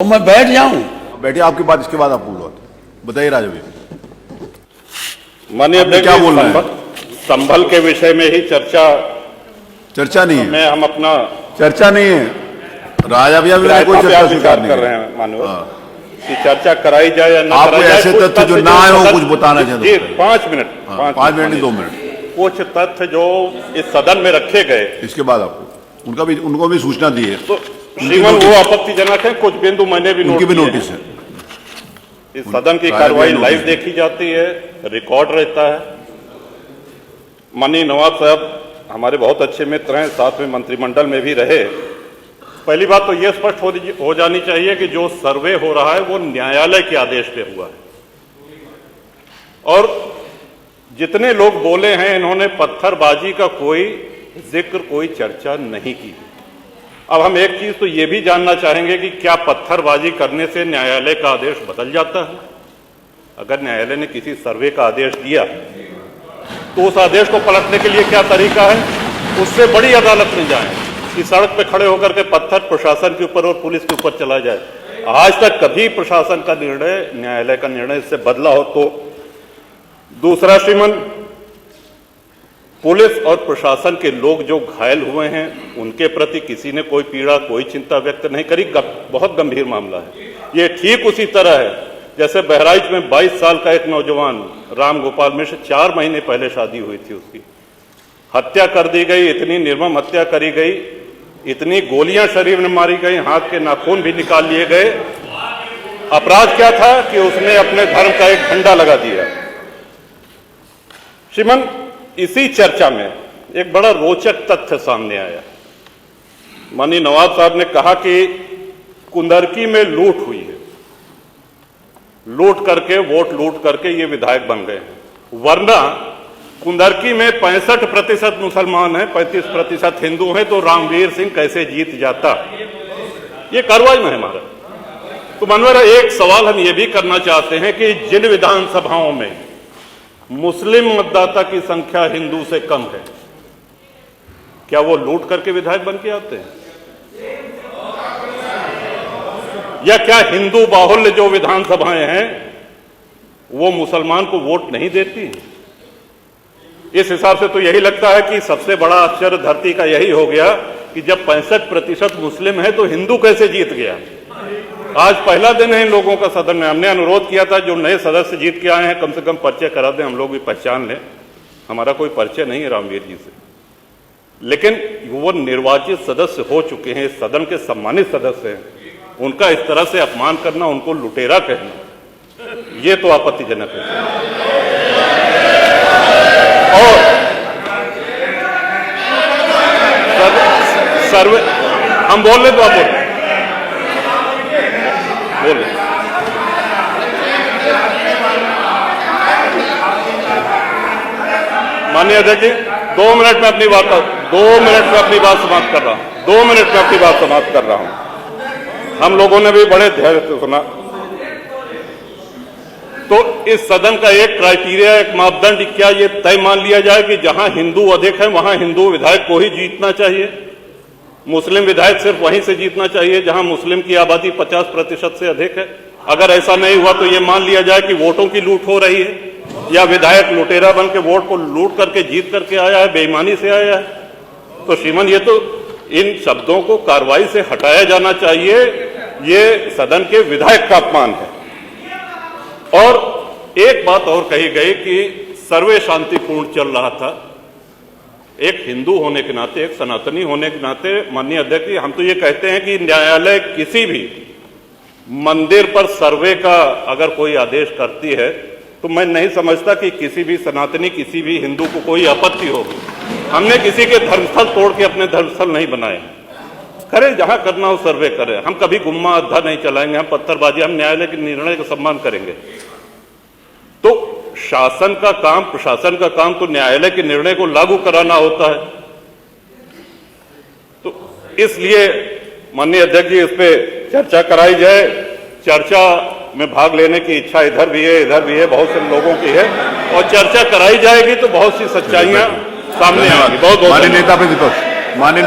तो मैं बैठ जाऊं? बैठिए, आपकी बात इसके बाद आप बोलो, बताइए राजा भाई। माननीय अध्यक्ष, क्या बोलना है? संभल के विषय में ही चर्चा नहीं है, में हम अपना चर्चा नहीं है राजा भैया, मेरा कोई चर्चा स्वीकार नहीं कर रहे है। हैं माननीय कि चर्चा कराई जाए या ना आपको कराई जाए। ऐसे तथ्य जो ना आए हो कुछ बताना चाहते जी, हो? 5 मिनट 5 मिनट नहीं, 2 मिनट। कुछ तथ्य जो इस सदन में रखे गए, इसके बाद आपको उनको भी सूचना दी है, तो श्रीमान वो आपत्तिजनक है। कुछ बिंदु मैंने भी उनकी भी नोट नोटिस है। इस सदन की कार्रवाई लाइव देखी जाती है, रिकॉर्ड रहता है। माननीय नवाब साहब हमारे बहुत अच्छे मित्र हैं, साथ में मंत्रिमंडल में भी रहे। पहली बात तो यह स्पष्ट हो जानी चाहिए कि जो सर्वे हो रहा है वो न्यायालय के आदेश पे हुआ है, और जितने लोग बोले हैं इन्होंने पत्थरबाजी का कोई जिक्र, कोई चर्चा नहीं की। अब हम एक चीज तो ये भी जानना चाहेंगे कि क्या पत्थरबाजी करने से न्यायालय का आदेश बदल जाता है? अगर न्यायालय ने किसी सर्वे का आदेश दिया तो उस आदेश को पलटने के लिए क्या तरीका है? उससे बड़ी अदालत में जाएं कि सड़क पे खड़े होकर के पत्थर प्रशासन के ऊपर और पुलिस के ऊपर चला जाए। आज तक कभी प्रशासन का निर्णय, न्यायालय का निर्णय इससे बदला हो तो? दूसरा श्रीमान, पुलिस और प्रशासन के लोग जो घायल हुए हैं उनके प्रति किसी ने कोई पीड़ा, कोई चिंता व्यक्त नहीं करी। बहुत गंभीर मामला है ये। ठीक उसी तरह है जैसे बहराइच में 22 साल का एक नौजवान राम गोपाल मिश्र, 4 महीने पहले शादी हुई थी, उसकी हत्या कर दी गई। इतनी निर्मम हत्या करी गई, इतनी गोलियां शरीर में मारी गई, हाथ के नाखून भी निकाल लिए गए। अपराध क्या था कि उसने अपने धर्म का एक झंडा लगा दिया। श्रीमान, इसी चर्चा में एक बड़ा रोचक तथ्य सामने आया। माननीय नवाब साहब ने कहा कि कुंदरकी में लूट हुई है, लूट करके, वोट लूट करके ये विधायक बन गए हैं, वरना कुंदरकी में 65% मुसलमान हैं, 35% हिंदू हैं, तो रामवीर सिंह कैसे जीत जाता? ये कार्रवाई में है हमारा। तो मनोहर, एक सवाल हम ये भी करना चाहते हैं कि जिन विधानसभाओं में मुस्लिम मतदाता की संख्या हिंदू से कम है, क्या वो लूट करके विधायक बन के आते हैं? या क्या हिंदू बाहुल्य जो विधानसभाएं हैं वो मुसलमान को वोट नहीं देती? इस हिसाब से तो यही लगता है कि सबसे बड़ा आश्चर्य धरती का यही हो गया कि जब 65% मुस्लिम है तो हिंदू कैसे जीत गया? आज पहला दिन है इन लोगों का सदन में। हमने अनुरोध किया था जो नए सदस्य जीत के आए हैं कम से कम परिचय करा दें, हम लोग भी पहचान लें। हमारा कोई परिचय नहीं है रामवीर जी से, लेकिन वो निर्वाचित सदस्य हो चुके हैं, इस सदन के सम्मानित सदस्य हैं, उनका इस तरह से अपमान करना, उनको लुटेरा कहना, ये तो आपत्तिजनक है। और सर्वे हम बोल रहे तो आप बोले। माननीय अध्यक्ष जी, 2 मिनट में अपनी बात समाप्त कर रहा हूं। 2 मिनट में अपनी बात समाप्त कर रहा हूं। हम लोगों ने भी बड़े धैर्य से सुना। तो इस सदन का एक क्राइटेरिया, एक मापदंड क्या ये तय मान लिया जाए कि जहां हिंदू अधिक है वहां हिंदू विधायक को ही जीतना चाहिए, मुस्लिम विधायक सिर्फ वहीं से जीतना चाहिए जहां मुस्लिम की आबादी 50% से अधिक है? अगर ऐसा नहीं हुआ तो ये मान लिया जाए कि वोटों की लूट हो रही है, या विधायक लुटेरा बन के वोट को लूट करके जीत करके आया है, बेईमानी से आया है। तो श्रीमान, ये तो इन शब्दों को कार्रवाई से हटाया जाना चाहिए। ये सदन के विधायक का अपमान है। और एक बात और कही गई कि सर्वे शांतिपूर्ण चल रहा था। एक हिंदू होने के नाते, एक सनातनी होने के नाते माननीय अध्यक्ष, हम तो ये कहते हैं कि न्यायालय किसी भी मंदिर पर सर्वे का अगर कोई आदेश करती है तो मैं नहीं समझता कि किसी भी सनातनी, किसी भी हिंदू को कोई आपत्ति होगी। हमने किसी के धर्मस्थल तोड़ के अपने धर्मस्थल नहीं बनाए। करें जहां करना हो सर्वे करें, हम कभी गुम्मा अद्धा नहीं चलाएंगे, हम पत्थरबाजी, हम न्यायालय के निर्णय का सम्मान करेंगे। तो शासन का काम, प्रशासन का काम तो न्यायालय के निर्णय को लागू कराना होता है। तो इसलिए माननीय अध्यक्ष जी, इस पे चर्चा कराई जाए। चर्चा में भाग लेने की इच्छा इधर भी है, इधर भी है, बहुत से लोगों की है, और चर्चा कराई जाएगी तो बहुत सी सच्चाइयां सामने आएंगी। बहुत बहुत माननीय नेता प्रतिपक्ष, माननीय